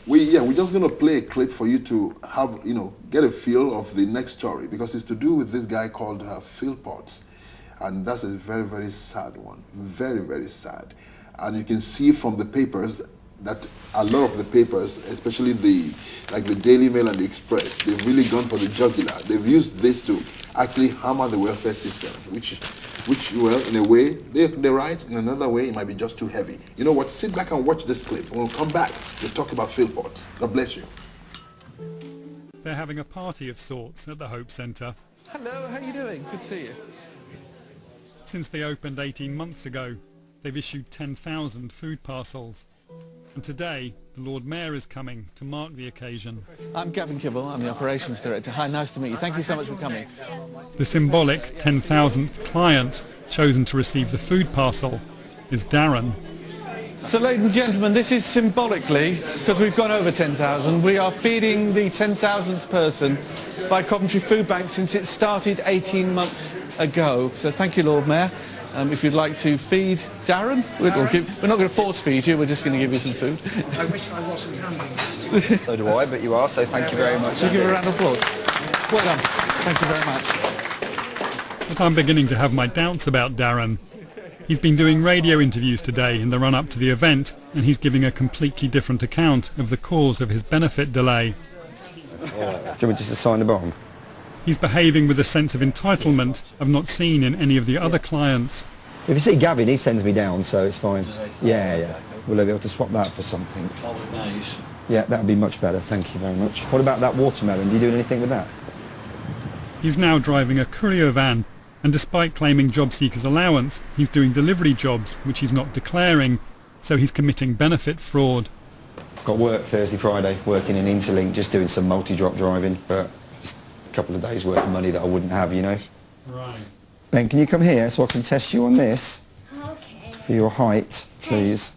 We're just going to play a clip for you to have, get a feel of the next story, because it's to do with this guy called Philpott. And that's a very, very sad one. Very, very sad. And you can see from the papers that a lot of the papers, especially the Daily Mail and the Express, they've really gone for the jugular. They've used this to actually hammer the welfare system, which well, in a way, they're right. In another way, it might be just too heavy. You know what? Sit back and watch this clip. When we come back, we'll talk about Philpott. God bless you. They're having a party of sorts at the Hope Centre. Hello, how are you doing? Good to see you. Since they opened 18 months ago, they've issued 10,000 food parcels. And today, the Lord Mayor is coming to mark the occasion. I'm Gavin Kibble, I'm the Operations Director. Hi, nice to meet you. Thank you so much for coming. The symbolic 10,000th client chosen to receive the food parcel is Darren. So, ladies and gentlemen, this is symbolically, because we've gone over 10,000, we are feeding the 10,000th person by Coventry Foodbanks since it started 18 months ago. So thank you, Lord Mayor. If you'd like to feed Darren, we're not going to force feed you, we're just going to give you some food. I wish I wasn't handling this. So do I, but you are, so thank you very much. So give a round of applause. Well done. Thank you very much. But I'm beginning to have my doubts about Darren. He's been doing radio interviews today in the run-up to the event, and he's giving a completely different account of the cause of his benefit delay. Do you want me just to sign the bottom? He's behaving with a sense of entitlement I've not seen in any of the other clients. If you see Gavin, he sends me down, so it's fine. Yeah. We'll be able to swap that for something. Yeah, that would be much better, thank you very much. What about that watermelon? Are you doing anything with that? He's now driving a courier van, and despite claiming job seekers allowance, he's doing delivery jobs, which he's not declaring, so he's committing benefit fraud. Got work Thursday, Friday, working in Interlink, just doing some multi-drop driving, but just a couple of days' worth of money that I wouldn't have, you know. Right. Ben, can you come here so I can test you on this? Okay. For your height, please.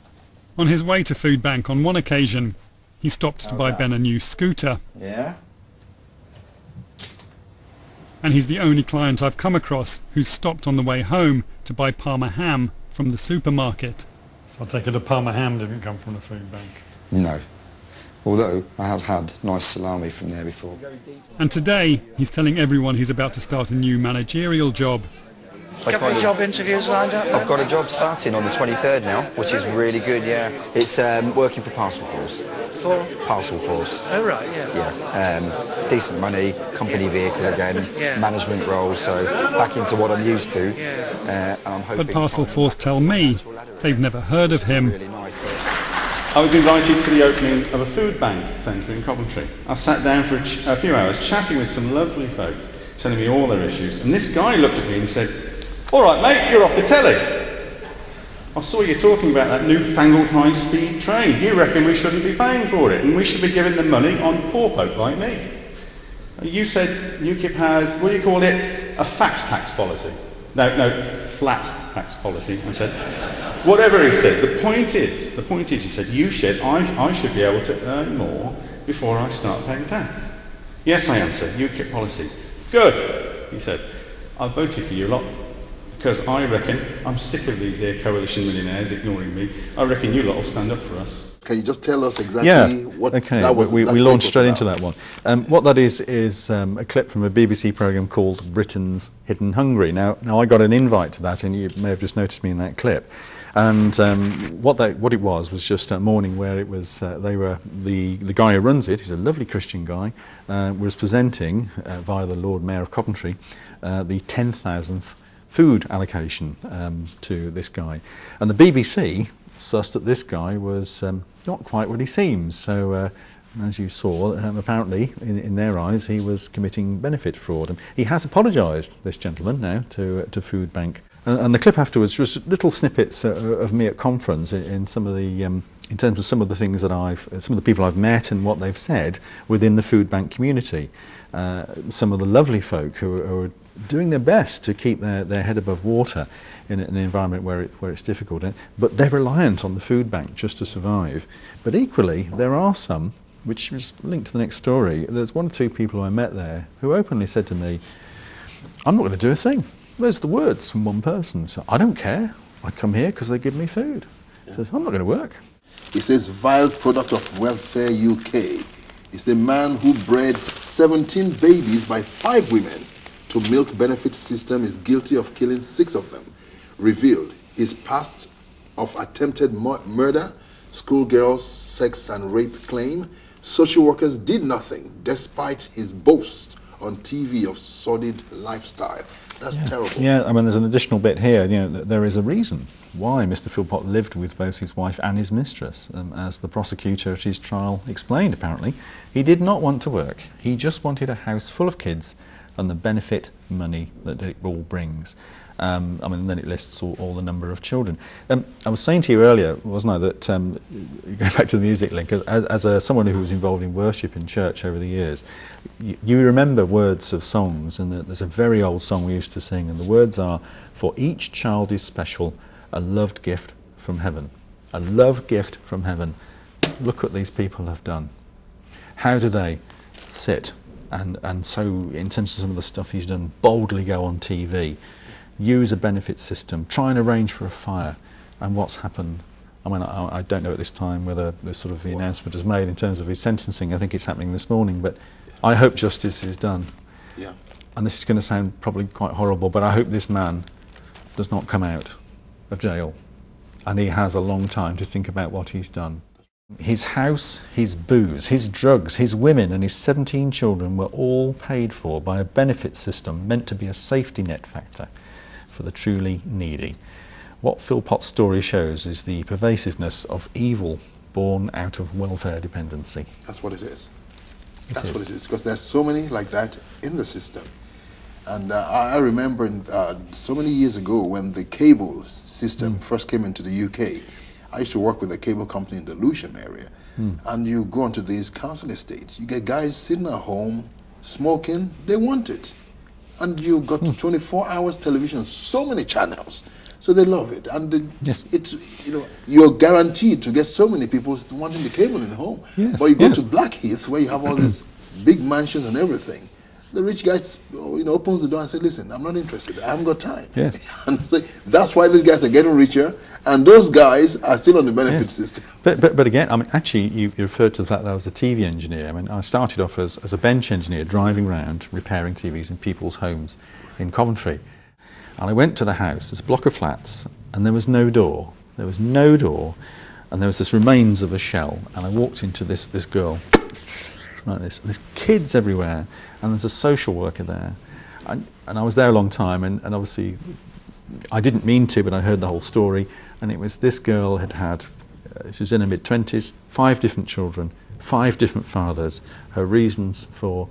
On his way to Foodbank on one occasion, he stopped to buy Ben a new scooter. Yeah? And he's the only client I've come across who's stopped on the way home to buy Parma ham from the supermarket. So I take it a Parma ham didn't come from the Foodbank? No. Although I have had nice salami from there before. And today he's telling everyone he's about to start a new managerial job. Couple of job interviews lined up then? I've got a job starting on the 23rd now, which is really good, yeah. It's working for Parcel Force. For? Parcel Force. Oh right, yeah. Yeah. Decent money, company vehicle again, Yeah. management role, so back into what I'm used to. Yeah. I'm hoping But Parcel Force tell me they've never heard of him. really nice. I was invited to the opening of a food bank centre in Coventry. I sat down for a few hours chatting with some lovely folk, telling me all their issues, and this guy looked at me and said, "All right mate, you're off the telly. I saw you talking about that newfangled high-speed train. You reckon we shouldn't be paying for it and we should be giving the money on poor folk like me. You said Ukip has, what do you call it, a fat tax policy." No, flat tax policy. I said, whatever he said, the point is, he said, I should be able to earn more before I start paying tax. Yes, I answered, Ukip policy. Good, he said, I voted for you lot because I reckon, I'm sick of these here coalition millionaires ignoring me. I reckon you lot will stand up for us. Can you just tell us exactly what that was? We launched straight into that one. What that is a clip from a BBC programme called Britain's Hidden Hungry. Now I got an invite to that, and you may have just noticed me in that clip. And what it was just a morning where it was the guy who runs it, he's a lovely Christian guy, was presenting via the Lord Mayor of Coventry the 10,000th food allocation to this guy, and the BBC sussed that this guy was not quite what he seems. So as you saw, apparently in their eyes he was committing benefit fraud. And he has apologised, this gentleman, now to Foodbank. And the clip afterwards was little snippets of me at conference in some of the in terms of some of the things that some of the people I've met and what they've said within the Foodbank community. Some of the lovely folk who are doing their best to keep their head above water in an environment where it's difficult, but they're reliant on the food bank just to survive. But equally, there are some, which is linked to the next story. There's one or two people who I met there who openly said to me, "I'm not going to do a thing." Those are the words from one person. So I don't care. I come here because they give me food. Says, "I'm not going to work." It says vile product of welfare UK. It's a man who bred 17 babies by 5 women to milk benefit system is guilty of killing 6 of them. Revealed his past of attempted murder, schoolgirls, sex and rape claim. Social workers did nothing despite his boast on TV of sordid lifestyle. That's terrible. Yeah, I mean, there's an additional bit here. You know, there is a reason why Mr. Philpott lived with both his wife and his mistress. As the prosecutor at his trial explained, apparently, he did not want to work. He just wanted a house full of kids and the benefit money that it all brings. I mean, then it lists all the number of children. I was saying to you earlier, wasn't I, that going back to the music link, as someone who was involved in worship in church over the years, you remember words of songs, and there's a very old song we used to sing, and the words are, "For each child is special, a loved gift from heaven." A love gift from heaven. Look what these people have done. How do they sit and so, in terms of some of the stuff he's done, boldly go on TV, use a benefit system, try and arrange for a fire, and what's happened? I mean, I don't know at this time whether the sort of the announcement is made in terms of his sentencing. I think it's happening this morning, but I hope justice is done. Yeah. And this is going to sound probably quite horrible, but I hope this man does not come out of jail, and he has a long time to think about what he's done. His house, his booze, his drugs, his women and his 17 children were all paid for by a benefit system meant to be a safety net factor for the truly needy. What Philpott's story shows is the pervasiveness of evil born out of welfare dependency. That's what it is. That's what it is, because there's so many like that in the system. And I remember so many years ago when the cable system first came into the UK, I used to work with a cable company in the Lewisham area. And you go onto these council estates, you get guys sitting at home, smoking, they want it. And you got 24 hours television, so many channels. So they love it. And it's, you know, you're guaranteed to get so many people wanting the cable in home. But you go to Blackheath, where you have all these big mansions and everything. The rich guy, you know, opens the door and says, "Listen, I'm not interested. I haven't got time." And so that's why these guys are getting richer, and those guys are still on the benefit system. But again, I mean, actually, you referred to the fact that I was a TV engineer. I mean, I started off as a bench engineer, driving around repairing TVs in people's homes in Coventry. And I went to the house, this block of flats, and there was no door. There was no door, and there was this remains of a shell. And I walked into this girl, like this. There's kids everywhere, and there's a social worker there. And I was there a long time, and obviously I didn't mean to, but I heard the whole story. And it was this girl had she was in her mid-20s, 5 different children, 5 different fathers. Her reasons for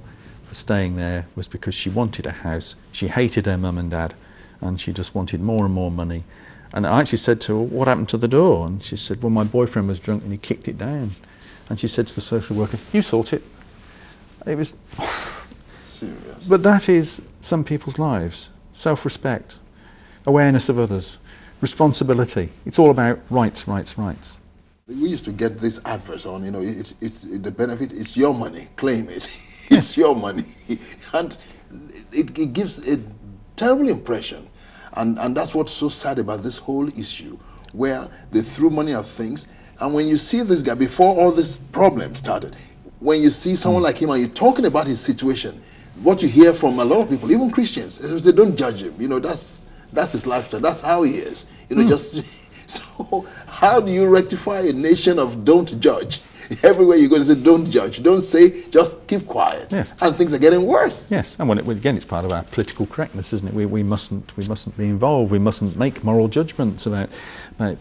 staying there was because she wanted a house. She hated her mum and dad, and she just wanted more and more money. And I actually said to her, "What happened to the door?" And she said, "Well, my boyfriend was drunk and he kicked it down." And she said to the social worker, "You sort it." It was Serious. But that is some people's lives. Self-respect, awareness of others, responsibility. It's all about rights, rights, rights. We used to get this adverts on, you know, it's the benefit, it's your money, claim it. It's your money. And it gives a terrible impression. And that's what's so sad about this whole issue, where they threw money at things. And when you see this guy, before all this problem started, when you see someone like him and you're talking about his situation, what you hear from a lot of people, even Christians, is they don't judge him. You know, that's his lifestyle. That's how he is. You know, so how do you rectify a nation of don't judge? Everywhere you go, they say don't judge. Don't say, just keep quiet. And things are getting worse. Yes, and again, it's part of our political correctness, isn't it? We mustn't be involved. We mustn't make moral judgments about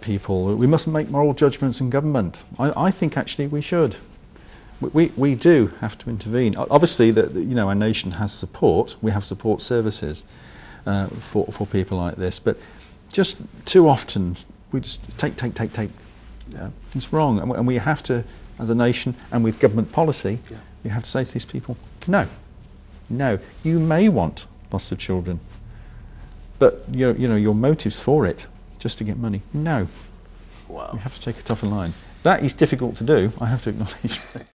people. We mustn't make moral judgments in government. I think actually we should. We do have to intervene. Obviously, you know, our nation has support. We have support services for people like this, but just too often we just take. It's wrong, and we have to, as a nation and with government policy, we have to say to these people, no, you may want lots of children, but you know your motives for it just to get money. No, you have to take a tougher line. That is difficult to do, I have to acknowledge.